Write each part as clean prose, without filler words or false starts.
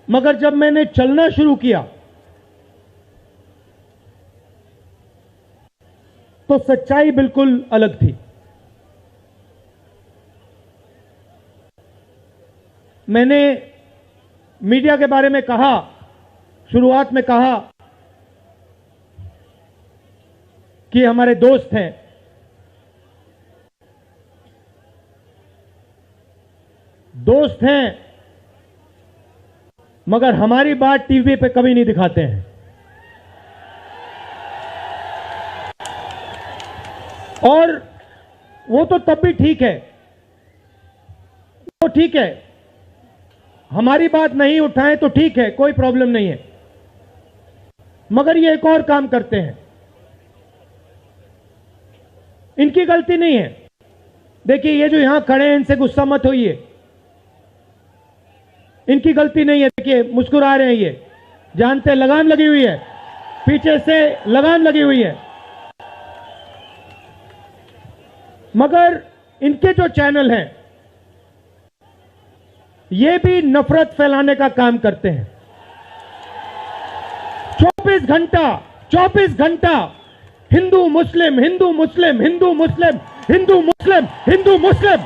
मगर जब मैंने चलना शुरू किया तो सच्चाई बिल्कुल अलग थी। मैंने मीडिया के बारे में कहा, शुरुआत में कहा कि हमारे दोस्त हैं। दोस्त हैं मगर हमारी बात टीवी पे कभी नहीं दिखाते हैं। और वो तो तब भी ठीक है, वो ठीक है, हमारी बात नहीं उठाएं तो ठीक है, कोई प्रॉब्लम नहीं है। मगर ये एक और काम करते हैं, इनकी गलती नहीं है। देखिए ये जो यहां खड़े हैं इनसे गुस्सा मत होइए, इनकी गलती नहीं है। देखिए मुस्कुरा रहे हैं, ये जानते लगाम लगी हुई है, पीछे से लगाम लगी हुई है। मगर इनके जो चैनल हैं ये भी नफरत फैलाने का काम करते हैं। 24 घंटा हिंदू मुस्लिम, हिंदू मुस्लिम, हिंदू मुस्लिम, हिंदू मुस्लिम, हिंदू मुस्लिम।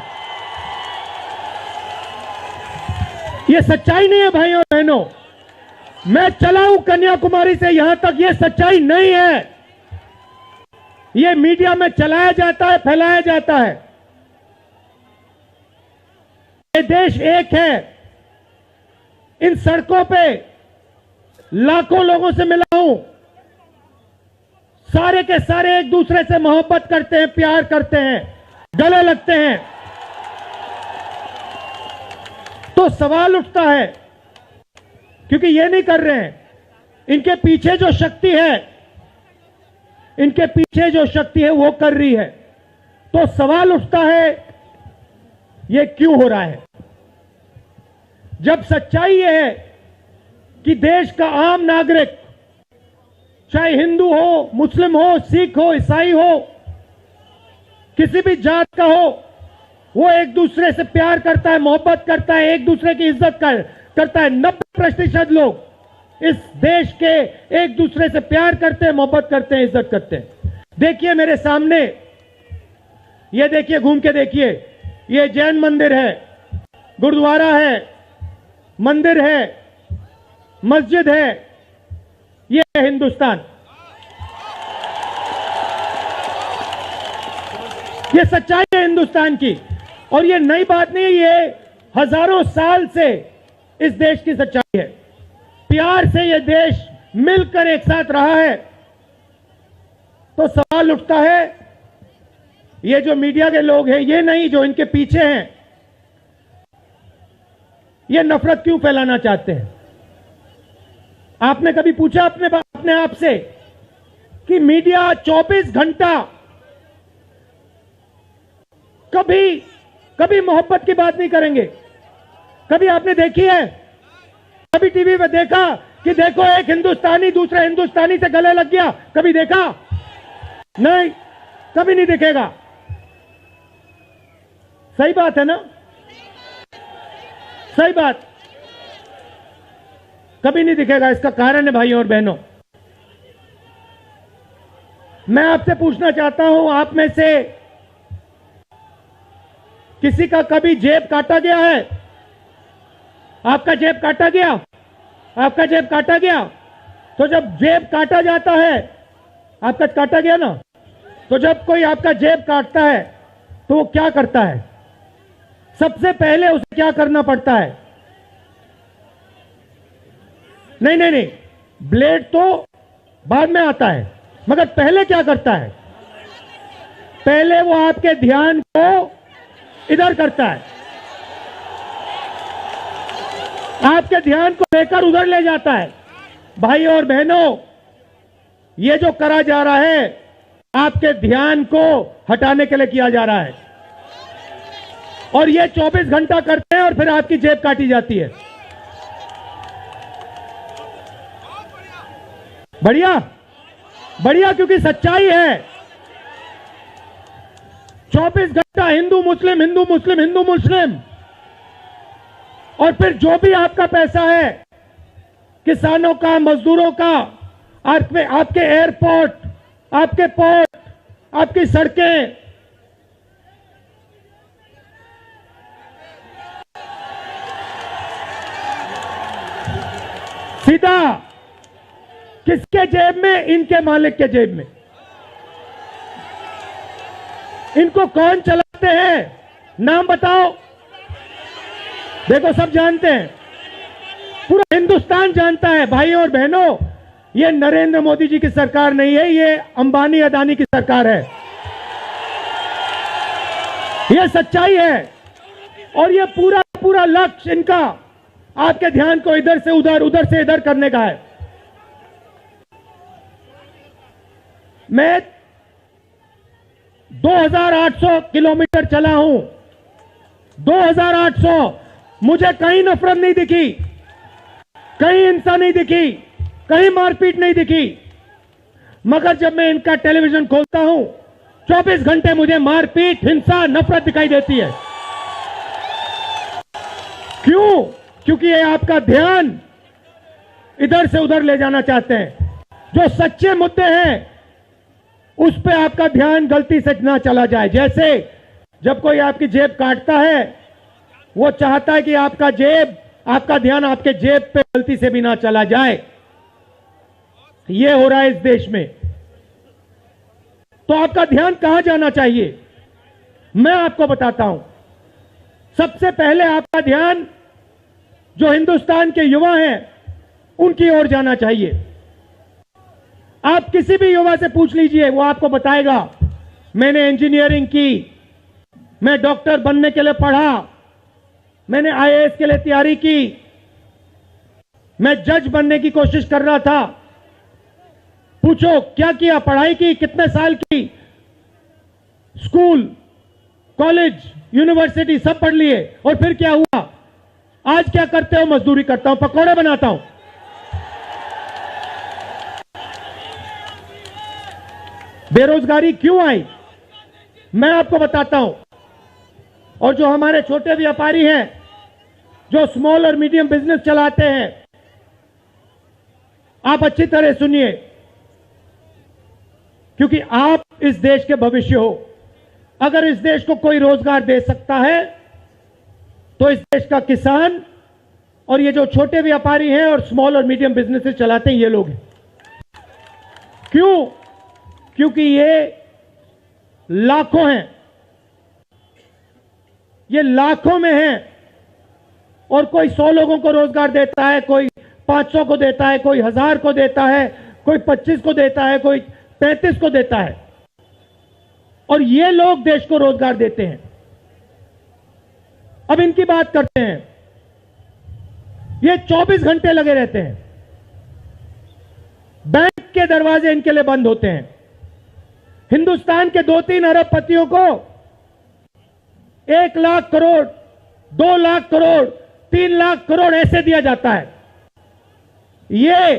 ये सच्चाई नहीं है भाइयों और बहनों। मैं चला हूं कन्याकुमारी से यहां तक, ये सच्चाई नहीं है। ये मीडिया में चलाया जाता है, फैलाया जाता है। ये देश एक है। इन सड़कों पे लाखों लोगों से मिला हूं, सारे के सारे एक दूसरे से मोहब्बत करते हैं, प्यार करते हैं, गले लगते हैं। तो सवाल उठता है, क्योंकि ये नहीं कर रहे हैं, इनके पीछे जो शक्ति है, इनके पीछे जो शक्ति है वो कर रही है। तो सवाल उठता है ये क्यों हो रहा है, जब सच्चाई ये है कि देश का आम नागरिक, चाहे हिंदू हो, मुस्लिम हो, सिख हो, ईसाई हो, किसी भी जात का हो, वो एक दूसरे से प्यार करता है, मोहब्बत करता है, एक दूसरे की इज्जत करता है। 90% लोग इस देश के एक दूसरे से प्यार करते हैं, मोहब्बत करते हैं, इज्जत करते हैं। देखिए मेरे सामने, ये देखिए, घूम के देखिए, ये जैन मंदिर है, गुरुद्वारा है, मंदिर है, मस्जिद है। ये है हिंदुस्तान। ये सच्चाई है हिंदुस्तान की, और ये नई बात नहीं है, ये हजारों साल से इस देश की सच्चाई है। प्यार से ये देश मिलकर एक साथ रहा है। तो सवाल उठता है, ये जो मीडिया के लोग हैं, ये नहीं, जो इनके पीछे हैं, ये नफरत क्यों फैलाना चाहते हैं? आपने कभी पूछा अपने आप से कि मीडिया 24 घंटा कभी मोहब्बत की बात नहीं करेंगे? कभी आपने देखी है? कभी टीवी पे देखा कि देखो एक हिंदुस्तानी दूसरे हिंदुस्तानी से गले लग गया? कभी देखा? नहीं, कभी नहीं दिखेगा। सही बात है ना? सही बात, कभी नहीं दिखेगा। इसका कारण है भाइयों और बहनों, मैं आपसे पूछना चाहता हूं, आप में से किसी का कभी जेब काटा गया है? आपका जेब काटा गया? आपका जेब काटा गया? तो जब जेब काटा जाता है, आपका काटा गया ना, तो जब कोई आपका जेब काटता है तो वो क्या करता है? सबसे पहले उसे क्या करना पड़ता है? नहीं, ब्लेड तो बाद में आता है, मगर पहले क्या करता है? पहले वो आपके ध्यान को इधर करता है, आपके ध्यान को लेकर उधर ले जाता है। भाई और बहनों, ये जो करा जा रहा है, आपके ध्यान को हटाने के लिए किया जा रहा है, और ये 24 घंटा करते हैं और फिर आपकी जेब काटी जाती है। बढ़िया, बढ़िया, क्योंकि सच्चाई है। 24 घंटा हिंदू मुस्लिम, हिंदू मुस्लिम, हिंदू मुस्लिम, और फिर जो भी आपका पैसा है किसानों का, मजदूरों का, आपके एयरपोर्ट, आपके पोर्ट, आपकी सड़कें, सीधा किसके जेब में? इनके मालिक के जेब में। इनको कौन चलाते हैं? नाम बताओ। देखो, सब जानते हैं, पूरा हिंदुस्तान जानता है। भाइयों और बहनों, ये नरेंद्र मोदी जी की सरकार नहीं है, ये अंबानी अदानी की सरकार है। ये सच्चाई है। और ये पूरा लक्ष्य इनका आपके ध्यान को इधर से उधर, उधर से इधर करने का है। मैं 2800 किलोमीटर चला हूं, 2800। मुझे कहीं नफरत नहीं दिखी, कहीं हिंसा नहीं दिखी, कहीं मारपीट नहीं दिखी। मगर जब मैं इनका टेलीविजन खोलता हूं, 24 घंटे मुझे मारपीट, हिंसा, नफरत दिखाई देती है। क्यों? क्योंकि ये आपका ध्यान इधर से उधर ले जाना चाहते हैं। जो सच्चे मुद्दे हैं उस पे आपका ध्यान गलती से ना चला जाए। जैसे जब कोई आपकी जेब काटता है, वो चाहता है कि आपका ध्यान आपके जेब पे गलती से भी ना चला जाए। ये हो रहा है इस देश में। तो आपका ध्यान कहां जाना चाहिए? मैं आपको बताता हूं। सबसे पहले आपका ध्यान जो हिंदुस्तान के युवा हैं उनकी ओर जाना चाहिए। आप किसी भी युवा से पूछ लीजिए, वो आपको बताएगा, मैंने इंजीनियरिंग की, मैं डॉक्टर बनने के लिए पढ़ा, मैंने आईएएस के लिए तैयारी की, मैं जज बनने की कोशिश कर रहा था। पूछो क्या किया? पढ़ाई की, कितने साल की? स्कूल, कॉलेज, यूनिवर्सिटी सब पढ़ लिए। और फिर क्या हुआ? आज क्या करते हो? मजदूरी करता हूं, पकौड़े बनाता हूं। बेरोजगारी क्यों आई? मैं आपको बताता हूं। और जो हमारे छोटे व्यापारी हैं, जो स्मॉल और मीडियम बिजनेस चलाते हैं, आप अच्छी तरह सुनिए, क्योंकि आप इस देश के भविष्य हो। अगर इस देश को कोई रोजगार दे सकता है तो इस देश का किसान और ये जो छोटे व्यापारी हैं और स्मॉल और मीडियम बिजनेसेस चलाते हैं, ये लोग हैं। क्यों? क्योंकि ये लाखों हैं, ये लाखों में हैं। और कोई 100 लोगों को रोजगार देता है, कोई 500 को देता है, कोई 1000 को देता है, कोई 25 को देता है, कोई 35 को देता है। और ये लोग देश को रोजगार देते हैं। अब इनकी बात करते हैं। ये 24 घंटे लगे रहते हैं। बैंक के दरवाजे इनके लिए बंद होते हैं। हिंदुस्तान के 2-3 अरबपतियों को 1 लाख करोड़, 2 लाख करोड़, 3 लाख करोड़ ऐसे दिया जाता है। ये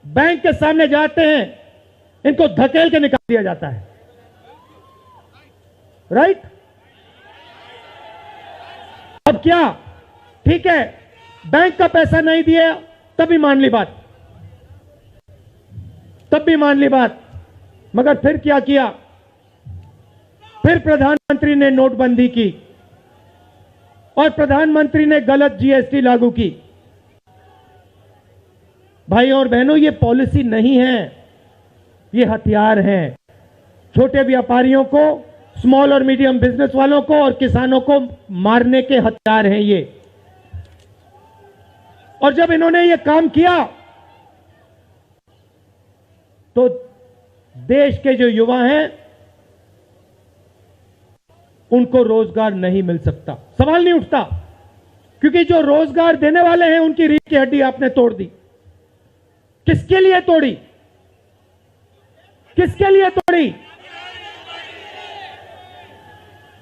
बैंक के सामने जाते हैं, इनको धकेल के निकाल दिया जाता है। राइट? अब क्या? ठीक है, बैंक का पैसा नहीं दिया तब भी मान ली बात, तब भी मान ली बात। मगर फिर क्या किया? फिर प्रधानमंत्री ने नोटबंदी की और प्रधानमंत्री ने गलत जीएसटी लागू की। भाइयों और बहनों, ये पॉलिसी नहीं है, ये हथियार हैं। छोटे व्यापारियों को, स्मॉल और मीडियम बिजनेस वालों को और किसानों को मारने के हथियार हैं ये। और जब इन्होंने ये काम किया तो देश के जो युवा हैं उनको रोजगार नहीं मिल सकता, सवाल नहीं उठता। क्योंकि जो रोजगार देने वाले हैं उनकी रीढ़ की हड्डी आपने तोड़ दी। किसके लिए तोड़ी? किसके लिए तोड़ी?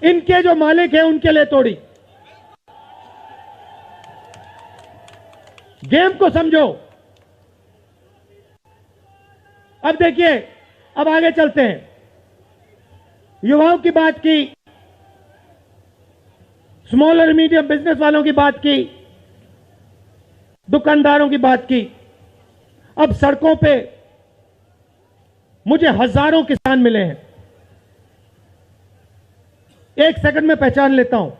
इनके जो मालिक हैं उनके लिए तोड़ी। गेम को समझो। अब देखिए, अब आगे चलते हैं। युवाओं की बात की, स्मॉल और मीडियम बिजनेस वालों की बात की। दुकानदारों की बात की, अब सड़कों पे मुझे हजारों किसान मिले हैं। एक सेकंड में पहचान लेता हूं,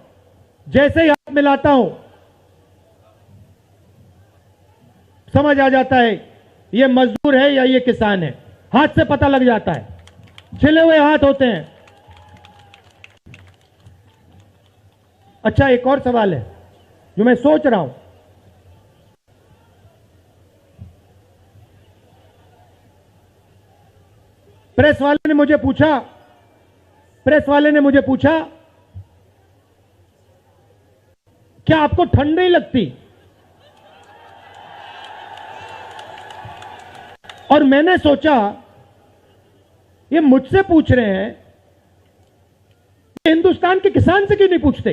जैसे ही हाथ मिलाता हूं समझ आ जाता है ये मजदूर है या ये किसान है। हाथ से पता लग जाता है, छिले हुए हाथ होते हैं। अच्छा, एक और सवाल है जो मैं सोच रहा हूं। प्रेस वाले ने मुझे पूछा क्या आपको ठंड नहीं लगती? और मैंने सोचा ये मुझसे पूछ रहे हैं, हिंदुस्तान के किसान से क्यों नहीं पूछते?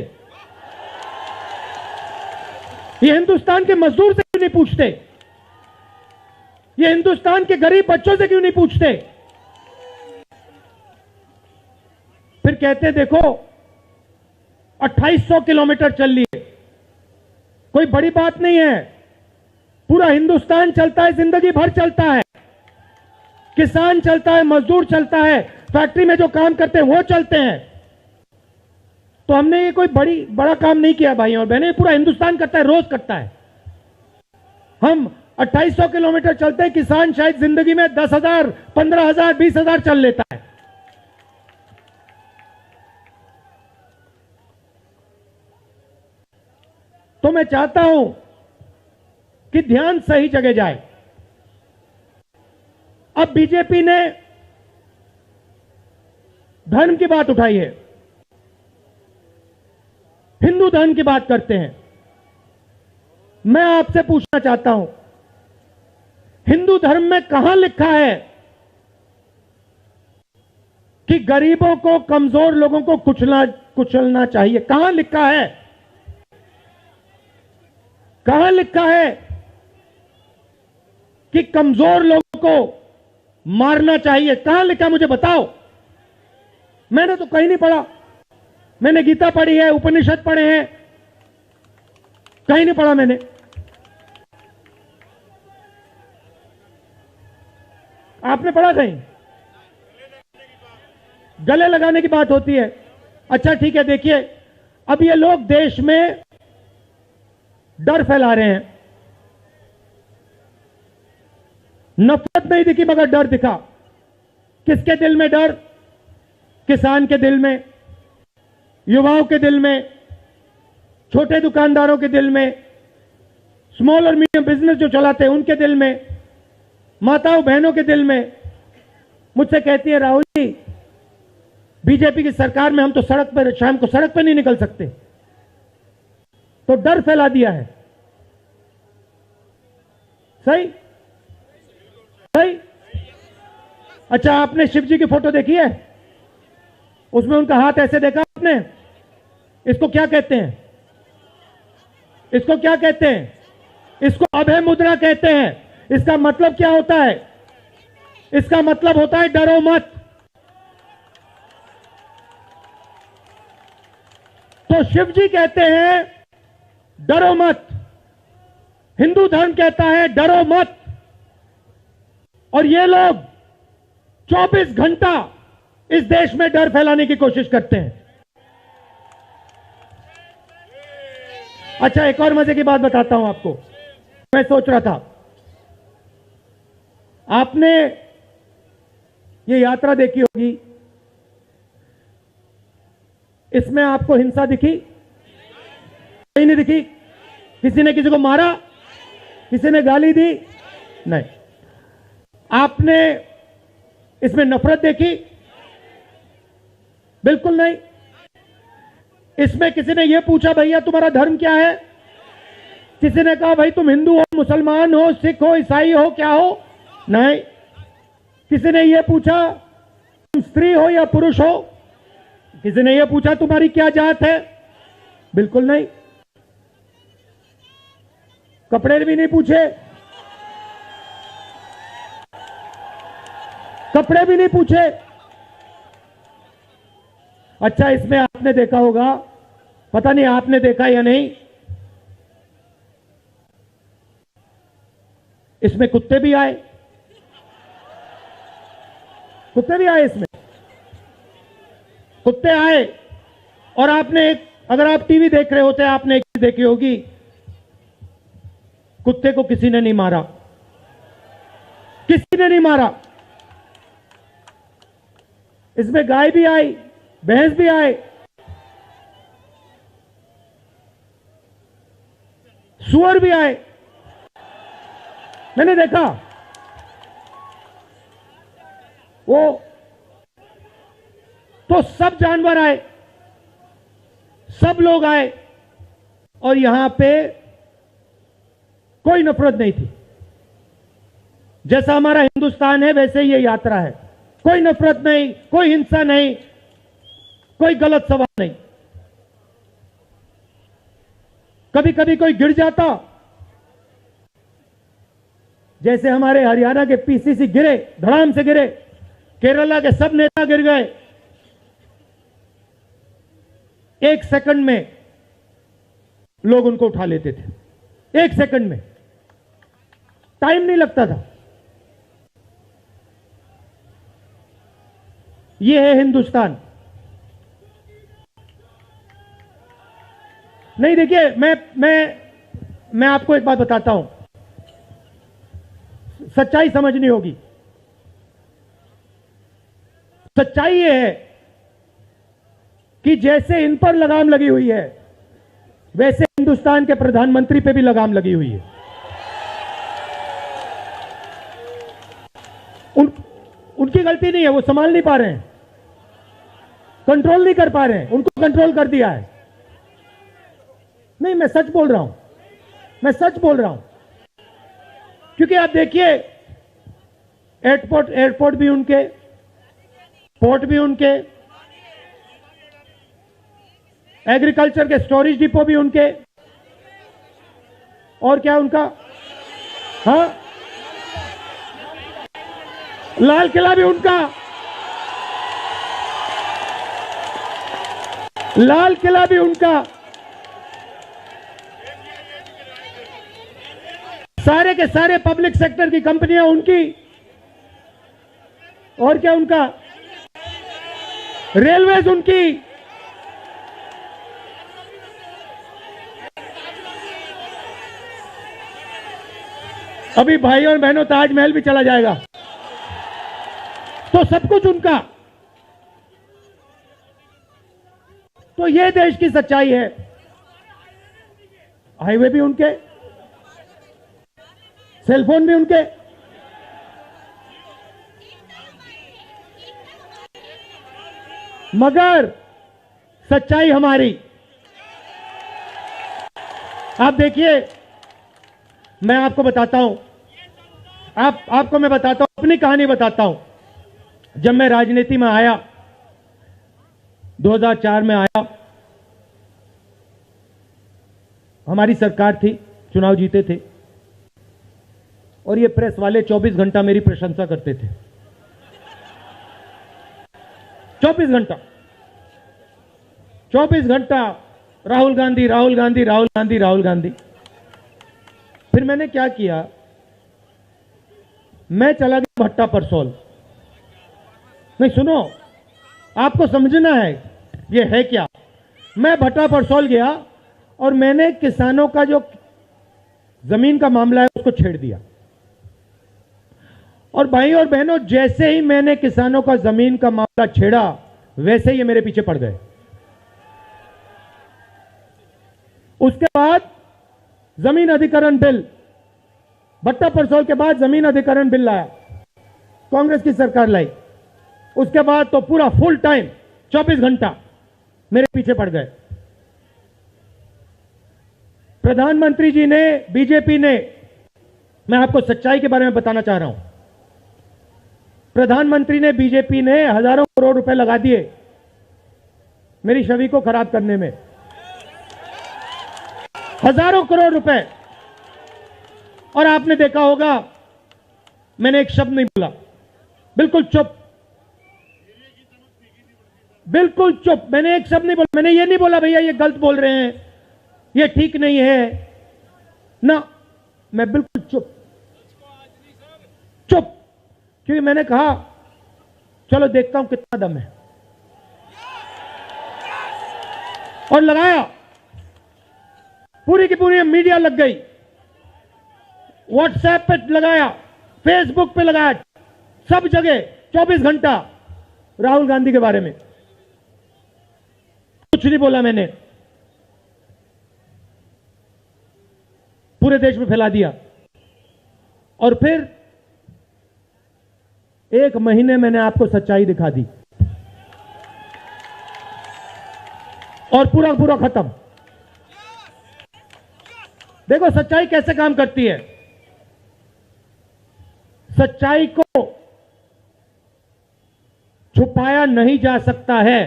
ये हिंदुस्तान के मजदूर से क्यों नहीं पूछते? ये हिंदुस्तान के गरीब बच्चों से क्यों नहीं पूछते? फिर कहते देखो 2800 किलोमीटर चल लिए, कोई बड़ी बात नहीं है। पूरा हिंदुस्तान चलता है, जिंदगी भर चलता है। किसान चलता है, मजदूर चलता है, फैक्ट्री में जो काम करते हैं वो चलते हैं। तो हमने ये कोई बड़ा काम नहीं किया भाई और बहनें, पूरा हिंदुस्तान करता है, रोज करता है। हम 2800 किलोमीटर चलते हैं, किसान शायद जिंदगी में 10,000, 15,000, 20,000 चल लेता है। तो मैं चाहता हूं कि ध्यान सही जगह जाए। अब बीजेपी ने धर्म की बात उठाई है, हिंदू धर्म की बात करते हैं। मैं आपसे पूछना चाहता हूं, हिंदू धर्म में कहां लिखा है कि गरीबों को, कमजोर लोगों को कुचलना चाहिए? कहां लिखा है? कहां लिखा है कि कमजोर लोगों को मारना चाहिए? कहां लिखा, मुझे बताओ। मैंने तो कहीं नहीं पढ़ा। मैंने गीता पढ़ी है, उपनिषद पढ़े हैं, कहीं नहीं पढ़ा मैंने। आपने पढ़ा कहीं? गले लगाने की बात होती है। अच्छा ठीक है, देखिए अब ये लोग देश में डर फैला रहे हैं। नफरत नहीं दिखी मगर डर दिखा। किसके दिल में डर? किसान के दिल में, युवाओं के दिल में, छोटे दुकानदारों के दिल में, स्मॉल और मीडियम बिजनेस जो चलाते हैं उनके दिल में, माताओं बहनों के दिल में। मुझसे कहती है राहुल जी, बीजेपी की सरकार में हम तो सड़क पर, शाम को सड़क पर नहीं निकल सकते। तो डर फैला दिया है। सही सही। अच्छा, आपने शिव जी की फोटो देखी है? उसमें उनका हाथ ऐसे देखा आपने? इसको क्या कहते हैं? इसको क्या कहते हैं? इसको अभय मुद्रा कहते हैं। इसका मतलब क्या होता है? इसका मतलब होता है डरो मत। तो शिव जी कहते हैं डरो मत, हिंदू धर्म कहता है डरो मत, और ये लोग 24 घंटा इस देश में डर फैलाने की कोशिश करते हैं। अच्छा, एक और मजे की बात बताता हूं आपको। मैं सोच रहा था, आपने ये यात्रा देखी होगी, इसमें आपको हिंसा दिखी? कहीं नहीं दिखी? किसी ने किसी को मारा? किसी ने गाली दी? नहीं। आपने इसमें नफरत देखी? बिल्कुल नहीं। इसमें किसी ने यह पूछा भैया तुम्हारा धर्म क्या है? किसी ने कहा भाई तुम हिंदू हो, मुसलमान हो, सिख हो, ईसाई हो, क्या हो? नहीं। किसी ने यह पूछा तुम स्त्री हो या पुरुष हो? किसी ने यह पूछा तुम्हारी क्या जात है? बिल्कुल नहीं। कपड़े भी नहीं पूछे, कपड़े भी नहीं पूछे। अच्छा, इसमें आपने देखा होगा, पता नहीं आपने देखा या नहीं, इसमें कुत्ते भी आए, कुत्ते भी आए, इसमें कुत्ते आए। और आपने एक, अगर आप टीवी देख रहे होते आपने एक चीज देखी होगी, कुत्ते को किसी ने नहीं मारा, किसी ने नहीं मारा। इसमें गाय भी आई, भैंस भी आए, सुअर भी आए, मैंने देखा। वो तो सब जानवर आए, सब लोग आए, और यहां पे कोई नफरत नहीं थी। जैसा हमारा हिंदुस्तान है वैसे ही ये यात्रा है, कोई नफरत नहीं, कोई हिंसा नहीं, कोई गलत सवाल नहीं। कभी कभी कोई गिर जाता, जैसे हमारे हरियाणा के पीसीसी गिरे, धड़ाम से गिरे, केरला के सब नेता गिर गए, 1 सेकंड में लोग उनको उठा लेते थे, 1 सेकंड में, टाइम नहीं लगता था। ये है हिंदुस्तान। नहीं, देखिए, मैं आपको एक बात बताता हूं, सच्चाई समझनी होगी। सच्चाई ये है कि जैसे इन पर लगाम लगी हुई है, वैसे हिंदुस्तान के प्रधानमंत्री पे भी लगाम लगी हुई है। उनकी गलती नहीं है, वो संभाल नहीं पा रहे हैं, कंट्रोल नहीं कर पा रहे हैं, उनको कंट्रोल कर दिया है। नहीं, मैं सच बोल रहा हूं, मैं सच बोल रहा हूं। क्योंकि आप देखिए, एयरपोर्ट भी उनके, पोर्ट भी उनके, एग्रीकल्चर के स्टोरेज डिपो भी उनके, और क्या उनका, हाँ, लाल किला भी उनका, लाल किला भी उनका, सारे के सारे पब्लिक सेक्टर की कंपनियां उनकी, और क्या उनका, रेलवेज उनकी, अभी भाइयों और बहनों ताजमहल भी चला जाएगा, तो सब कुछ उनका। तो ये देश की सच्चाई है। हाईवे भी उनके, सेलफोन भी उनके, मगर सच्चाई हमारी। आप देखिए, मैं आपको बताता हूं, आपको मैं बताता हूं, अपनी कहानी बताता हूं। जब मैं राजनीति में आया, 2004 में आया, हमारी सरकार थी, चुनाव जीते थे, और ये प्रेस वाले 24 घंटा मेरी प्रशंसा करते थे। 24 घंटा, 24 घंटा, राहुल गांधी, राहुल गांधी, राहुल गांधी, राहुल गांधी। फिर मैंने क्या किया, मैं चला गया भट्टा परसोल। नहीं, सुनो, आपको समझना है ये है क्या। मैं भट्टा परसोल गया और मैंने किसानों का जो जमीन का मामला है उसको छेड़ दिया। और भाई और बहनों, जैसे ही मैंने किसानों का जमीन का मामला छेड़ा, वैसे ही ये मेरे पीछे पड़ गए। उसके बाद जमीन अधिकरण बिल, भट्टा परसोल के बाद जमीन अधिकरण बिल लाया, कांग्रेस की सरकार लाई। उसके बाद तो पूरा फुल टाइम 24 घंटा मेरे पीछे पड़ गए। प्रधानमंत्री जी ने, बीजेपी ने, मैं आपको सच्चाई के बारे में बताना चाह रहा हूं, प्रधानमंत्री ने, बीजेपी ने हजारों करोड़ रुपए लगा दिए मेरी छवि को खराब करने में, हजारों करोड़ रुपए। और आपने देखा होगा, मैंने एक शब्द नहीं बोला, बिल्कुल चुप, बिल्कुल चुप, मैंने एक शब्द नहीं बोला। मैंने ये नहीं बोला भैया ये गलत बोल रहे हैं, ये ठीक नहीं है ना, मैं बिल्कुल चुप। चुप, क्योंकि मैंने कहा चलो देखता हूं कितना दम है, और लगाया। पूरी की पूरी मीडिया लग गई, व्हाट्सएप पे लगाया, फेसबुक पे लगाया, सब जगह 24 घंटा राहुल गांधी के बारे में। कुछ नहीं बोला मैंने, पूरे देश में फैला दिया। और फिर 1 महीने मैंने आपको सच्चाई दिखा दी, और पूरा पूरा खत्म। देखो सच्चाई कैसे काम करती है। सच्चाई को छुपाया नहीं जा सकता है,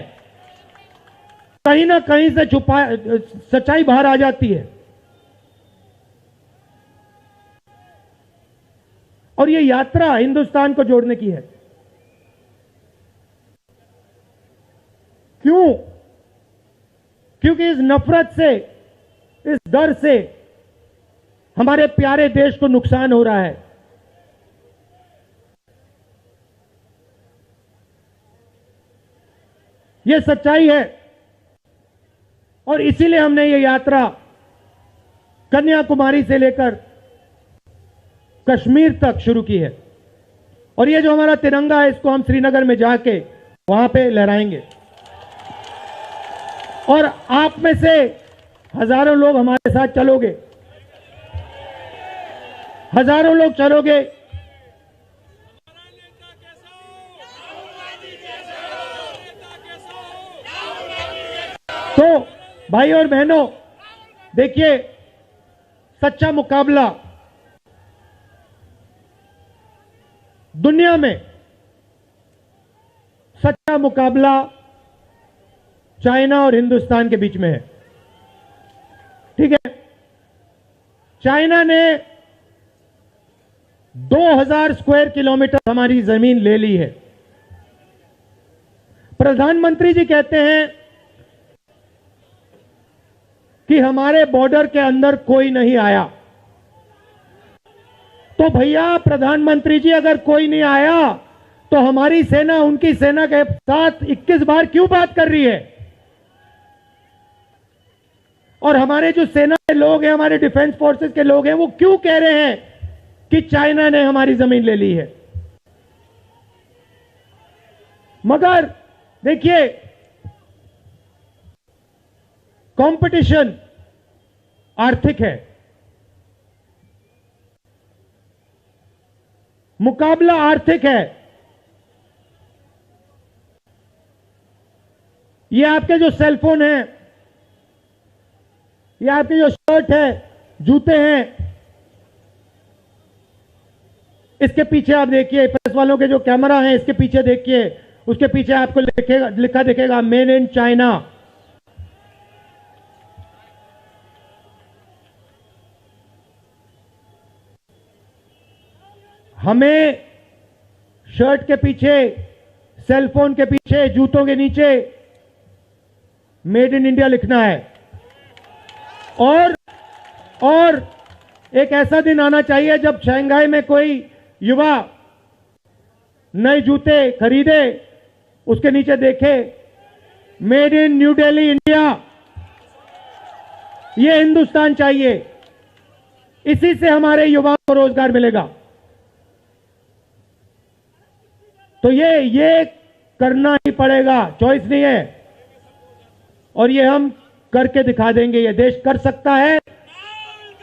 कहीं ना कहीं से सच्चाई बाहर आ जाती है। और यह यात्रा हिंदुस्तान को जोड़ने की है। क्यों? क्योंकि इस नफरत से, इस डर से हमारे प्यारे देश को नुकसान हो रहा है। यह सच्चाई है, और इसीलिए हमने ये यात्रा कन्याकुमारी से लेकर कश्मीर तक शुरू की है। और ये जो हमारा तिरंगा है, इसको हम श्रीनगर में जाके वहां पे लहराएंगे। और आप में से हजारों लोग हमारे साथ चलोगे, हजारों लोग चलोगे। तो भाई और बहनों, देखिए सच्चा मुकाबला दुनिया में, सच्चा मुकाबला चाइना और हिंदुस्तान के बीच में है। ठीक है, चाइना ने 2000 स्क्वायर किलोमीटर हमारी जमीन ले ली है। प्रधानमंत्री जी कहते हैं कि हमारे बॉर्डर के अंदर कोई नहीं आया। तो भैया प्रधानमंत्री जी, अगर कोई नहीं आया तो हमारी सेना उनकी सेना के साथ 21 बार क्यों बात कर रही है? और हमारे जो सेना के लोग हैं, हमारे डिफेंस फोर्सेस के लोग हैं, वो क्यों कह रहे हैं कि चाइना ने हमारी जमीन ले ली है? मगर देखिए, कंपटीशन आर्थिक है, मुकाबला आर्थिक है। ये आपके जो सेलफोन है, ये आपके जो शर्ट है, जूते हैं, इसके पीछे आप देखिए, प्रेस वालों के जो कैमरा हैं, इसके पीछे देखिए, उसके पीछे आपको लिखा दिखेगा मेड इन चाइना। हमें शर्ट के पीछे, सेलफोन के पीछे, जूतों के नीचे मेड इन इंडिया लिखना है। और एक ऐसा दिन आना चाहिए जब शंघाई में कोई युवा नए जूते खरीदे, उसके नीचे देखे made in new Delhi India. ये हिंदुस्तान चाहिए, इसी से हमारे युवाओं को रोजगार मिलेगा। तो ये करना ही पड़ेगा, चॉइस नहीं है। और ये हम करके दिखा देंगे। ये देश कर सकता है,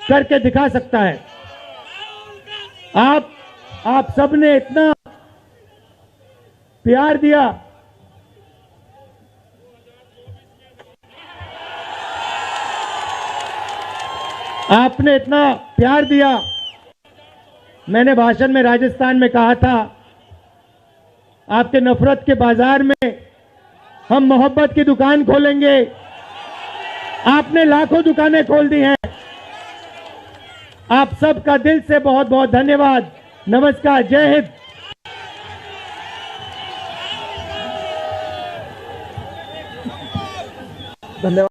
करके दिखा सकता है। आप सबने इतना प्यार दिया, आपने इतना प्यार दिया। मैंने भाषण में राजस्थान में कहा था, आपके नफरत के बाजार में हम मोहब्बत की दुकान खोलेंगे। आपने लाखों दुकानें खोल दी हैं। आप सबका दिल से बहुत बहुत धन्यवाद। नमस्कार, जय हिंद। धन्यवाद।